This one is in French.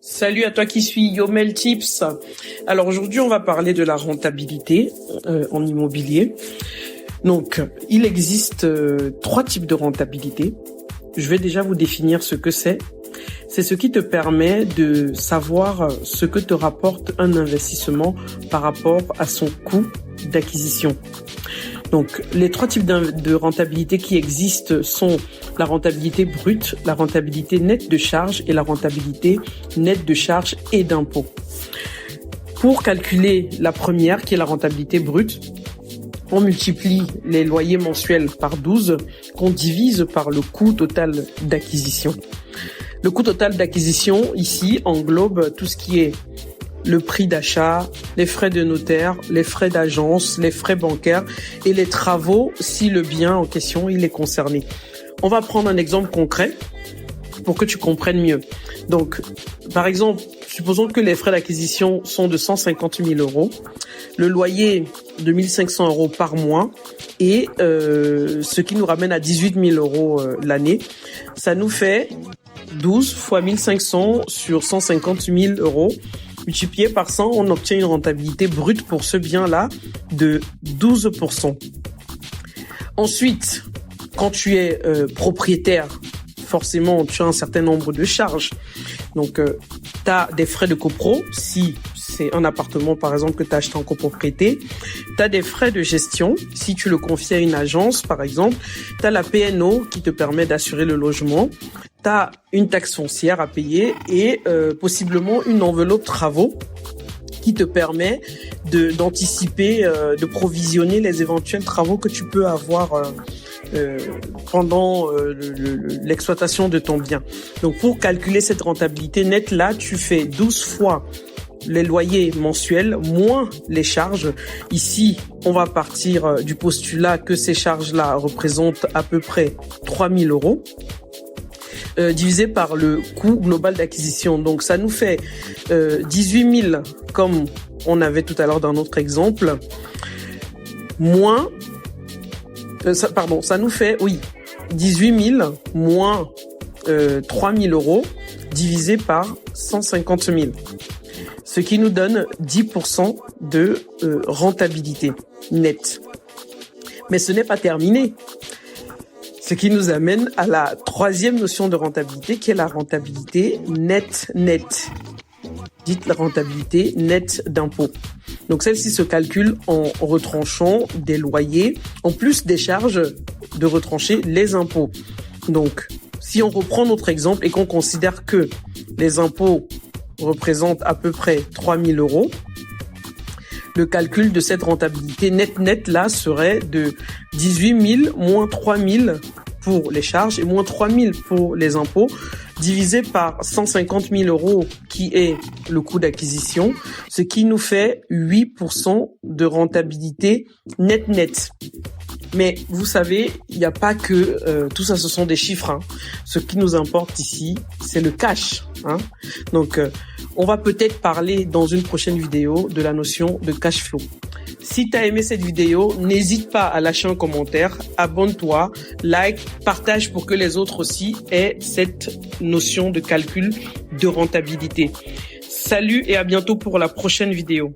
Salut à toi qui suis Yomel Tips. Alors aujourd'hui, on va parler de la rentabilité en immobilier. Donc, il existe 3 types de rentabilité. Je vais déjà vous définir ce que c'est. C'est ce qui te permet de savoir ce que te rapporte un investissement par rapport à son coût d'acquisition. Donc, les 3 types de rentabilité qui existent sont la rentabilité brute, la rentabilité nette de charges et la rentabilité nette de charges et d'impôts. Pour calculer la première, qui est la rentabilité brute, on multiplie les loyers mensuels par 12, qu'on divise par le coût total d'acquisition. Le coût total d'acquisition, ici, englobe tout ce qui est le prix d'achat, les frais de notaire, les frais d'agence, les frais bancaires et les travaux si le bien en question il est concerné. On va prendre un exemple concret pour que tu comprennes mieux. Donc, par exemple, supposons que les frais d'acquisition sont de 150 000 euros, le loyer de 1 500 euros par mois et ce qui nous ramène à 18 000 euros l'année. Ça nous fait 12 fois 1 500 sur 150 000 euros. Multiplié par 100, on obtient une rentabilité brute pour ce bien-là de 12%. Ensuite, quand tu es propriétaire, forcément, tu as un certain nombre de charges. Donc, tu as des frais de copro, si c'est un appartement, par exemple, que tu as acheté en copropriété. Tu as des frais de gestion, si tu le confies à une agence, par exemple. Tu as la PNO qui te permet d'assurer le logement. Tu as une taxe foncière à payer et possiblement une enveloppe travaux qui te permet d'anticiper, de provisionner les éventuels travaux que tu peux avoir pendant l'exploitation de ton bien. Donc, pour calculer cette rentabilité nette, là, tu fais 12 fois les loyers mensuels moins les charges. Ici, on va partir du postulat que ces charges-là représentent à peu près 3 000 euros. Divisé par le coût global d'acquisition. Donc, ça nous fait 18 000, comme on avait tout à l'heure dans notre exemple, moins... ça nous fait, 18 000 moins 3 000 euros divisé par 150 000. Ce qui nous donne 10% de rentabilité nette. Mais ce n'est pas terminé. Ce qui nous amène à la 3e notion de rentabilité, qui est la rentabilité nette. Dites la rentabilité nette d'impôts. Donc celle-ci se calcule en retranchant des loyers, en plus des charges de retrancher les impôts. Donc, si on reprend notre exemple et qu'on considère que les impôts représentent à peu près 3 000 euros, le calcul de cette rentabilité nette là serait de 18 000 moins 3 000 pour les charges et moins 3 000 pour les impôts, divisé par 150 000 euros qui est le coût d'acquisition, ce qui nous fait 8% de rentabilité nette. Mais vous savez, il n'y a pas que tout ça, ce sont des chiffres. Ce qui nous importe ici, c'est le cash. Donc, on va peut-être parler dans une prochaine vidéo de la notion de cash flow. Si tu as aimé cette vidéo, n'hésite pas à lâcher un commentaire, abonne-toi, like, partage pour que les autres aussi aient cette notion de calcul de rentabilité. Salut et à bientôt pour la prochaine vidéo.